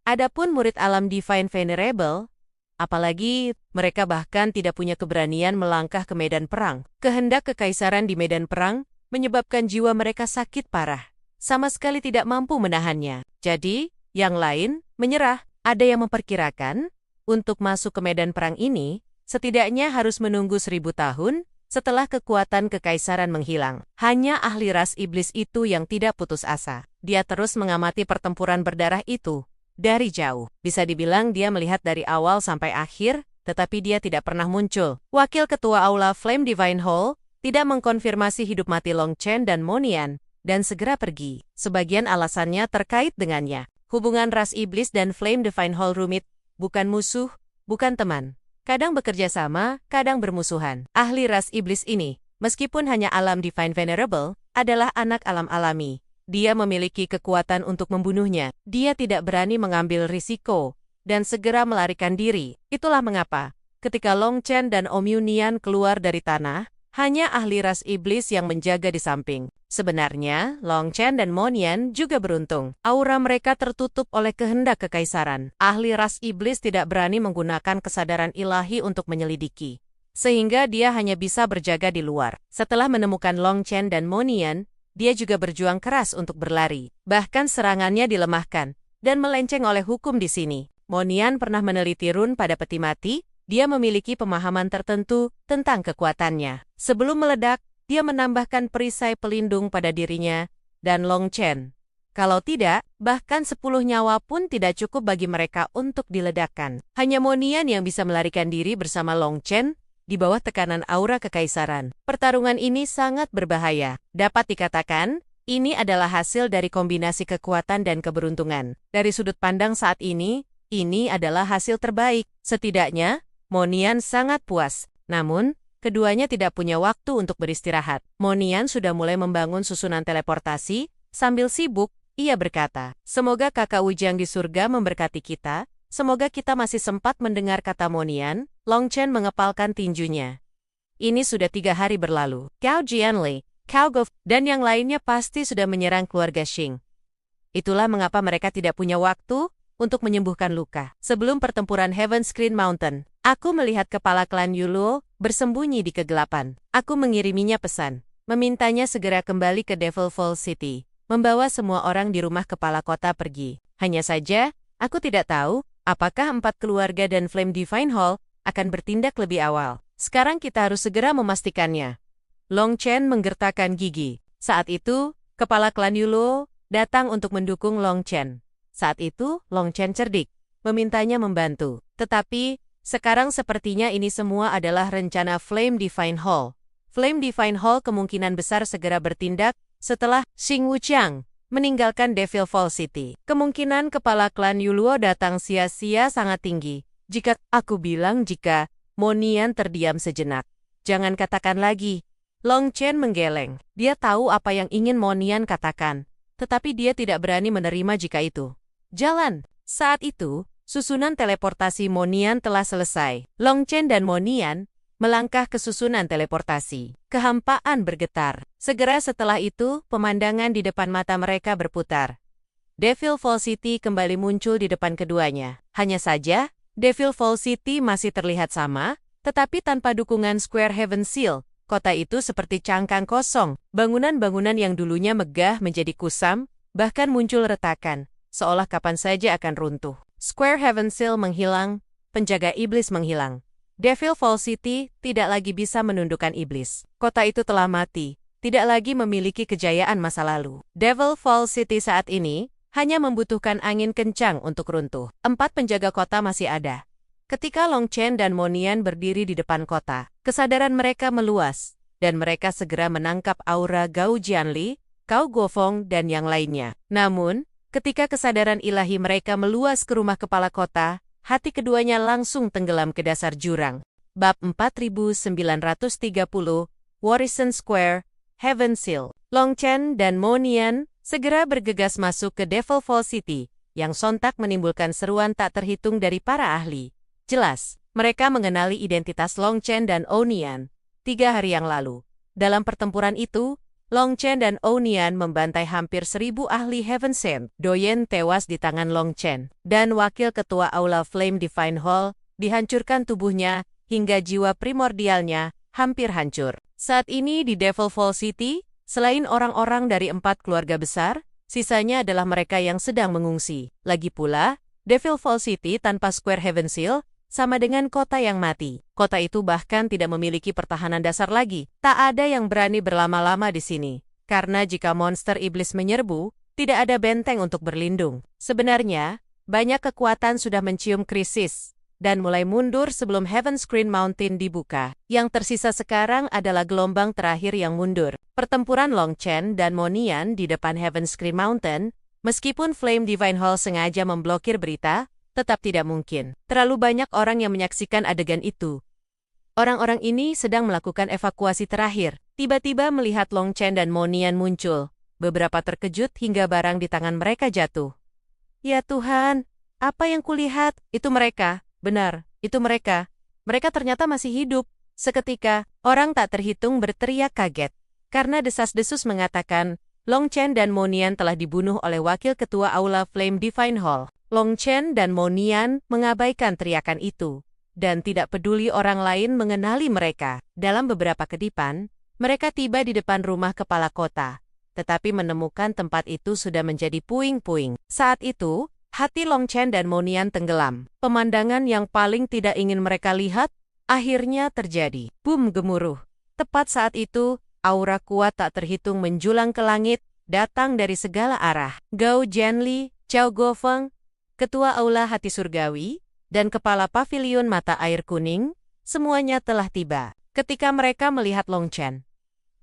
Adapun murid alam Divine Venerable, apalagi mereka bahkan tidak punya keberanian melangkah ke medan perang. Kehendak kekaisaran di medan perang menyebabkan jiwa mereka sakit parah. Sama sekali tidak mampu menahannya. Jadi, yang lain menyerah. Ada yang memperkirakan, untuk masuk ke medan perang ini, setidaknya harus menunggu 1000 tahun setelah kekuatan kekaisaran menghilang. Hanya ahli ras iblis itu yang tidak putus asa. Dia terus mengamati pertempuran berdarah itu dari jauh. Bisa dibilang dia melihat dari awal sampai akhir, tetapi dia tidak pernah muncul. Wakil ketua Aula Flame Divine Hall tidak mengkonfirmasi hidup mati Long Chen dan Mo Nian, dan segera pergi. Sebagian alasannya terkait dengannya. Hubungan ras iblis dan Flame Divine Hall rumit, bukan musuh, bukan teman. Kadang bekerja sama, kadang bermusuhan. Ahli ras iblis ini, meskipun hanya alam Divine Venerable, adalah anak alam alami. Dia memiliki kekuatan untuk membunuhnya. Dia tidak berani mengambil risiko dan segera melarikan diri. Itulah mengapa, ketika Long Chen dan Om Nian keluar dari tanah, hanya ahli ras iblis yang menjaga di samping. Sebenarnya, Long Chen dan Mo Nian juga beruntung. Aura mereka tertutup oleh kehendak kekaisaran. Ahli ras iblis tidak berani menggunakan kesadaran ilahi untuk menyelidiki, sehingga dia hanya bisa berjaga di luar. Setelah menemukan Long Chen dan Mo Nian, dia juga berjuang keras untuk berlari. Bahkan serangannya dilemahkan dan melenceng oleh hukum di sini. Mo Nian pernah meneliti rune pada peti mati. Dia memiliki pemahaman tertentu tentang kekuatannya. Sebelum meledak, dia menambahkan perisai pelindung pada dirinya dan Long Chen. Kalau tidak, bahkan 10 nyawa pun tidak cukup bagi mereka untuk diledakkan. Hanya Mo Nian yang bisa melarikan diri bersama Long Chen di bawah tekanan aura kekaisaran. Pertarungan ini sangat berbahaya. Dapat dikatakan, ini adalah hasil dari kombinasi kekuatan dan keberuntungan. Dari sudut pandang saat ini adalah hasil terbaik. Setidaknya, Mo Nian sangat puas. Namun, keduanya tidak punya waktu untuk beristirahat. Mo Nian sudah mulai membangun susunan teleportasi. Sambil sibuk, ia berkata, "Semoga kakak Wujang di surga memberkati kita. Semoga kita masih sempat mendengar," kata Mo Nian. Long Chen mengepalkan tinjunya. Ini sudah 3 hari berlalu. Cao Jianli, Cao Gou, dan yang lainnya pasti sudah menyerang keluarga Xing. Itulah mengapa mereka tidak punya waktu untuk menyembuhkan luka. Sebelum pertempuran Heaven Screen Mountain, aku melihat kepala klan Yuluo bersembunyi di kegelapan. Aku mengiriminya pesan, memintanya segera kembali ke Devil Fall City, membawa semua orang di rumah kepala kota pergi. Hanya saja, aku tidak tahu Apakah 4 keluarga dan Flame Divine Hall akan bertindak lebih awal? Sekarang kita harus segera memastikannya. Long Chen menggertakkan gigi. Saat itu, kepala klan Yulo datang untuk mendukung Long Chen. Saat itu, Long Chen cerdik, memintanya membantu. Tetapi, sekarang sepertinya ini semua adalah rencana Flame Divine Hall. Flame Divine Hall kemungkinan besar segera bertindak setelah Xing Wuqiang meninggalkan Devil Fall City. Kemungkinan kepala klan Yuluo datang sia-sia sangat tinggi. Jika Monian terdiam sejenak. Jangan katakan lagi. Long Chen menggeleng. Dia tahu apa yang ingin Monian katakan. Tetapi dia tidak berani menerima jika itu. Jalan. Saat itu, susunan teleportasi Monian telah selesai. Long Chen dan Monian melangkah ke susunan teleportasi. Kehampaan bergetar. Segera setelah itu, pemandangan di depan mata mereka berputar. Devil Fall City kembali muncul di depan keduanya. Hanya saja, Devil Fall City masih terlihat sama, tetapi tanpa dukungan Square Heaven Seal. Kota itu seperti cangkang kosong. Bangunan-bangunan yang dulunya megah menjadi kusam, bahkan muncul retakan, seolah kapan saja akan runtuh. Square Heaven Seal menghilang, penjaga iblis menghilang. Devil Fall City tidak lagi bisa menundukkan iblis. Kota itu telah mati, tidak lagi memiliki kejayaan masa lalu. Devil Fall City saat ini hanya membutuhkan angin kencang untuk runtuh. 4 penjaga kota masih ada. Ketika Long Chen dan Monian berdiri di depan kota, kesadaran mereka meluas, dan mereka segera menangkap aura Gao Jianli, Gao Guofeng, dan yang lainnya. Namun, ketika kesadaran ilahi mereka meluas ke rumah kepala kota, hati keduanya langsung tenggelam ke dasar jurang. Bab 4930, Warrison Square, Heaven Seal. Long Chen dan Monian segera bergegas masuk ke Devil Fall City, yang sontak menimbulkan seruan tak terhitung dari para ahli. Jelas, mereka mengenali identitas Long Chen dan Onian 3 hari yang lalu. Dalam pertempuran itu, Long Chen dan Onian membantai hampir 1000 ahli Heaven Sent. Doyen tewas di tangan Long Chen, dan wakil ketua Aula Flame Divine Hall dihancurkan tubuhnya hingga jiwa primordialnya hampir hancur. Saat ini di Devil Fall City, selain orang-orang dari 4 keluarga besar, sisanya adalah mereka yang sedang mengungsi. Lagi pula, Devil Fall City tanpa Square Heaven Seal sama dengan kota yang mati. Kota itu bahkan tidak memiliki pertahanan dasar lagi. Tak ada yang berani berlama-lama di sini. Karena jika monster iblis menyerbu, tidak ada benteng untuk berlindung. Sebenarnya, banyak kekuatan sudah mencium krisis dan mulai mundur sebelum Heaven Screen Mountain dibuka. Yang tersisa sekarang adalah gelombang terakhir yang mundur. Pertempuran Long Chen dan Monian di depan Heaven Screen Mountain, meskipun Flame Divine Hall sengaja memblokir berita, tetap tidak mungkin. Terlalu banyak orang yang menyaksikan adegan itu. Orang-orang ini sedang melakukan evakuasi terakhir. Tiba-tiba melihat Long Chen dan Monian muncul. Beberapa terkejut hingga barang di tangan mereka jatuh. Ya Tuhan, apa yang kulihat? Itu mereka. Benar, itu mereka. Mereka ternyata masih hidup. Seketika, orang tak terhitung berteriak kaget. Karena desas-desus mengatakan, Long Chen dan Monian telah dibunuh oleh wakil ketua Aula Flame Divine Hall. Long Chen dan Monian mengabaikan teriakan itu, dan tidak peduli orang lain mengenali mereka. Dalam beberapa kedipan, mereka tiba di depan rumah kepala kota, tetapi menemukan tempat itu sudah menjadi puing-puing. Saat itu, hati Long Chen dan Monian tenggelam. Pemandangan yang paling tidak ingin mereka lihat, akhirnya terjadi. Boom gemuruh. Tepat saat itu, aura kuat tak terhitung menjulang ke langit, datang dari segala arah. Gao Jianli, Cao Guofeng, Ketua Aula Hati Surgawi, dan Kepala Pavilion Mata Air Kuning, semuanya telah tiba. Ketika mereka melihat Long Chen,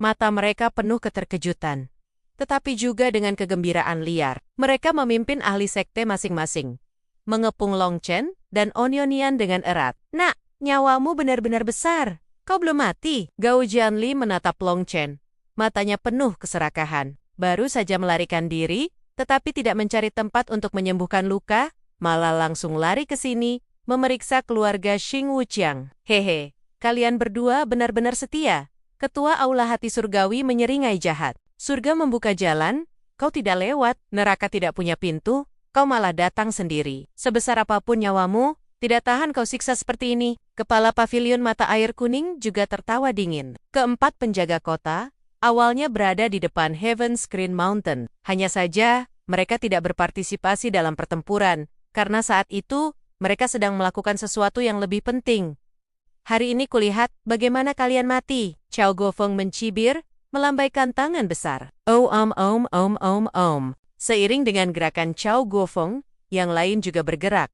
mata mereka penuh keterkejutan. Tetapi juga dengan kegembiraan liar. Mereka memimpin ahli sekte masing-masing, mengepung Long Chen dan Onionian dengan erat. Nak, nyawamu benar-benar besar. Kau belum mati. Gao Jianli menatap Long Chen. Matanya penuh keserakahan. Baru saja melarikan diri, tetapi tidak mencari tempat untuk menyembuhkan luka, malah langsung lari ke sini, memeriksa keluarga Xing Wuqiang. Hehe, kalian berdua benar-benar setia. Ketua Aula Hati Surgawi menyeringai jahat. Surga membuka jalan, kau tidak lewat. Neraka tidak punya pintu, kau malah datang sendiri. Sebesar apapun nyawamu, tidak tahan kau siksa seperti ini. Kepala Pavilion Mata Air Kuning juga tertawa dingin. Keempat penjaga kota, awalnya berada di depan Heaven Screen Mountain. Hanya saja, mereka tidak berpartisipasi dalam pertempuran, karena saat itu, Mereka sedang melakukan sesuatu yang lebih penting. Hari ini kulihat bagaimana kalian mati. Chao Gofeng mencibir, melambaikan tangan besar. Seiring dengan gerakan Chao Gofeng, yang lain juga bergerak.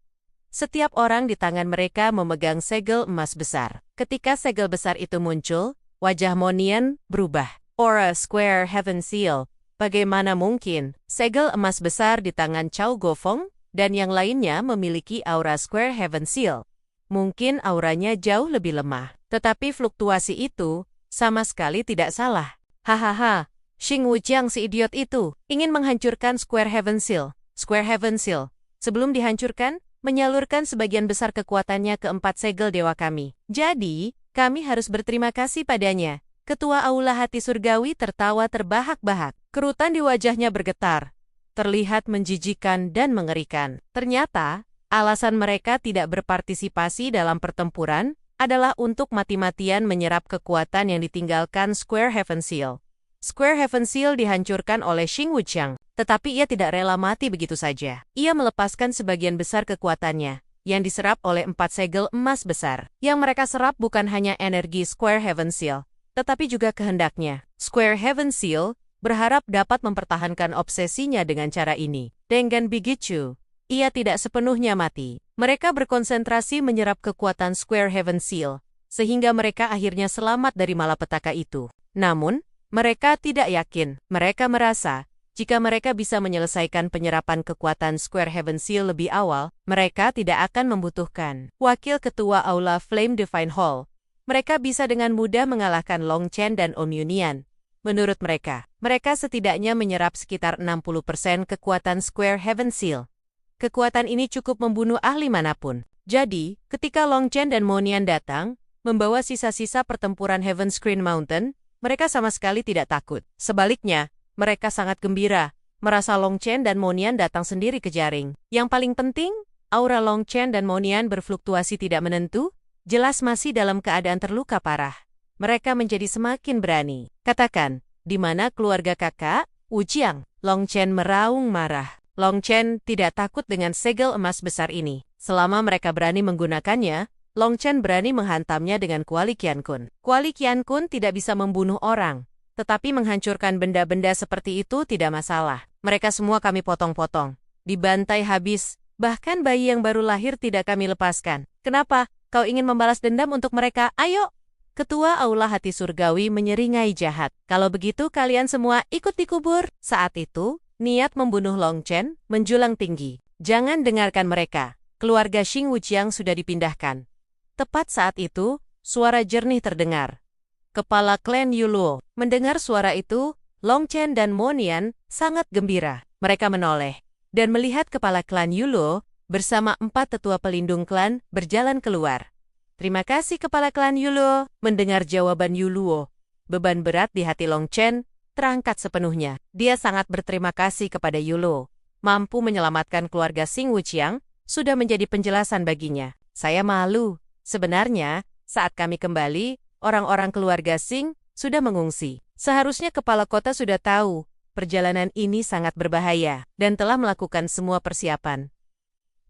Setiap orang di tangan mereka memegang segel emas besar. Ketika segel besar itu muncul, wajah Monian berubah. Aura Square Heaven Seal. Bagaimana mungkin segel emas besar di tangan Chao Gofeng dan yang lainnya memiliki aura Square Heaven Seal? Mungkin auranya jauh lebih lemah. Tetapi fluktuasi itu sama sekali tidak salah. Hahaha, Xing Wujiang si idiot itu ingin menghancurkan Square Heaven Seal. Square Heaven Seal, sebelum dihancurkan, menyalurkan sebagian besar kekuatannya ke 4 segel dewa kami. Jadi, kami harus berterima kasih padanya. Ketua Aula Hati Surgawi tertawa terbahak-bahak. Kerutan di wajahnya bergetar. Terlihat menjijikan dan mengerikan. Ternyata, alasan mereka tidak berpartisipasi dalam pertempuran adalah untuk mati-matian menyerap kekuatan yang ditinggalkan Square Heaven Seal. Square Heaven Seal dihancurkan oleh Xing Wujiang, tetapi ia tidak rela mati begitu saja. Ia melepaskan sebagian besar kekuatannya, yang diserap oleh 4 segel emas besar. Yang mereka serap bukan hanya energi Square Heaven Seal, tetapi juga kehendaknya. Square Heaven Seal berharap dapat mempertahankan obsesinya dengan cara ini. Dengan begitu, ia tidak sepenuhnya mati. Mereka berkonsentrasi menyerap kekuatan Square Heaven Seal, sehingga mereka akhirnya selamat dari malapetaka itu. Namun, mereka tidak yakin. Mereka merasa, jika mereka bisa menyelesaikan penyerapan kekuatan Square Heaven Seal lebih awal, mereka tidak akan membutuhkan Wakil Ketua Aula Flame Divine Hall. Mereka bisa dengan mudah mengalahkan Long Chen dan Om Yunian. Menurut mereka, mereka setidaknya menyerap sekitar 60% kekuatan Square Heaven Seal. Kekuatan ini cukup membunuh ahli manapun. Jadi, ketika Long Chen dan Monian datang, membawa sisa-sisa pertempuran Heaven Screen Mountain, mereka sama sekali tidak takut. Sebaliknya, mereka sangat gembira, merasa Long Chen dan Monian datang sendiri ke jaring. Yang paling penting, aura Long Chen dan Monian berfluktuasi tidak menentu, jelas masih dalam keadaan terluka parah. Mereka menjadi semakin berani. Katakan, di mana keluarga kakak, Wujiang? Long Chen meraung marah. Long Chen tidak takut dengan segel emas besar ini. Selama mereka berani menggunakannya, Long Chen berani menghantamnya dengan Kuali Qiankun. Kuali Qiankun tidak bisa membunuh orang, tetapi menghancurkan benda-benda seperti itu tidak masalah. Mereka semua kami potong-potong, dibantai habis, bahkan bayi yang baru lahir tidak kami lepaskan. Kenapa? Kau ingin membalas dendam untuk mereka? Ayo! Ketua Aula Hati Surgawi menyeringai jahat. Kalau begitu kalian semua ikut dikubur. Saat itu, niat membunuh Long Chen menjulang tinggi. Jangan dengarkan mereka. Keluarga Xing Wujiang sudah dipindahkan. Tepat saat itu, suara jernih terdengar. Kepala klan Yuluo. Mendengar suara itu, Long Chen dan Monian sangat gembira. Mereka menoleh dan melihat kepala klan Yuluo bersama 4 tetua pelindung klan berjalan keluar. Terima kasih kepala klan Yuluo. Mendengar jawaban Yuluo, beban berat di hati Long Chen terangkat sepenuhnya. Dia sangat berterima kasih kepada Yuluo. Mampu menyelamatkan keluarga Xing Wujiang sudah menjadi penjelasan baginya. Saya malu. Sebenarnya, saat kami kembali, orang-orang keluarga Xing sudah mengungsi. Seharusnya kepala kota sudah tahu, perjalanan ini sangat berbahaya, dan telah melakukan semua persiapan.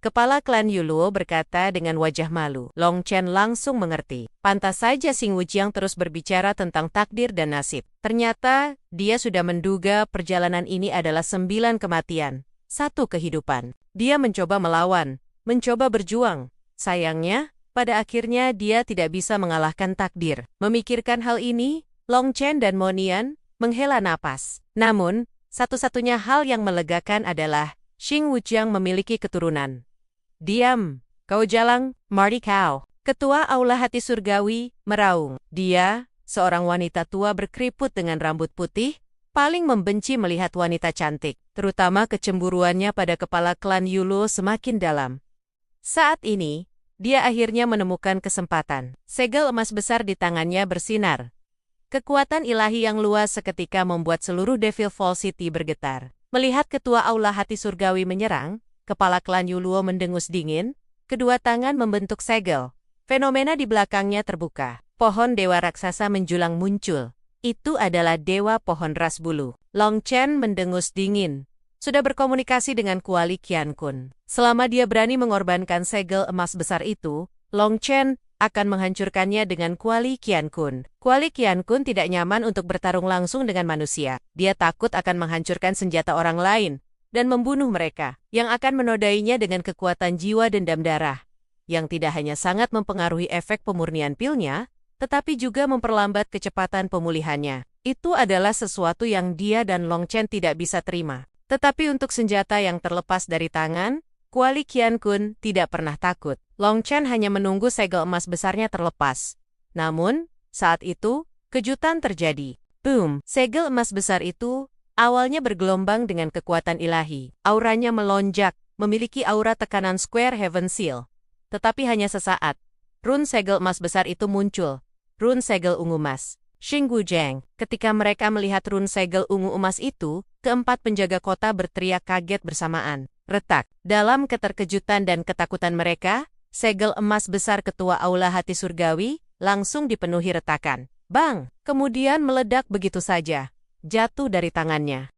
Kepala klan Yuluo berkata dengan wajah malu. Long Chen langsung mengerti. Pantas saja Xing Wujiang terus berbicara tentang takdir dan nasib. Ternyata, dia sudah menduga perjalanan ini adalah 9 kematian, 1 kehidupan. Dia mencoba melawan, mencoba berjuang. Sayangnya, pada akhirnya dia tidak bisa mengalahkan takdir. Memikirkan hal ini, Long Chen dan Monian menghela napas. Namun, satu-satunya hal yang melegakan adalah Xing Wujiang memiliki keturunan. Diam, kau jalang, Marty Cao. Ketua Aula Hati Surgawi meraung. Dia, seorang wanita tua berkeriput dengan rambut putih, paling membenci melihat wanita cantik. Terutama kecemburuannya pada kepala klan Yuluo semakin dalam. Saat ini, dia akhirnya menemukan kesempatan. Segel emas besar di tangannya bersinar. Kekuatan ilahi yang luas seketika membuat seluruh Devil Fall City bergetar. Melihat ketua Aula Hati Surgawi menyerang, kepala klan Yuluo mendengus dingin, kedua tangan membentuk segel. Fenomena di belakangnya terbuka. Pohon dewa raksasa menjulang muncul. Itu adalah dewa pohon ras bulu. Long Chen mendengus dingin. sudah berkomunikasi dengan Kuali Qiankun. Selama dia berani mengorbankan segel emas besar itu, Long Chen akan menghancurkannya dengan Kuali Qiankun. Kuali Qiankun tidak nyaman untuk bertarung langsung dengan manusia. Dia takut akan menghancurkan senjata orang lain dan membunuh mereka, yang akan menodainya dengan kekuatan jiwa dendam darah, yang tidak hanya sangat mempengaruhi efek pemurnian pilnya, tetapi juga memperlambat kecepatan pemulihannya. Itu adalah sesuatu yang dia dan Long Chen tidak bisa terima. Tetapi untuk senjata yang terlepas dari tangan, Kuali Qiankun tidak pernah takut. Long Chen hanya menunggu segel emas besarnya terlepas. Namun, saat itu, kejutan terjadi. Boom! Segel emas besar itu awalnya bergelombang dengan kekuatan ilahi. Auranya melonjak, memiliki aura tekanan Square Heaven Seal. Tetapi hanya sesaat, rune segel emas besar itu muncul. Rune segel ungu emas. Xing Wuzhang. Ketika mereka melihat rune segel ungu emas itu, keempat penjaga kota berteriak kaget bersamaan. Retak. Dalam keterkejutan dan ketakutan mereka, segel emas besar ketua Aula Hati Surgawi langsung dipenuhi retakan. Bang! Kemudian meledak begitu saja. Jatuh dari tangannya.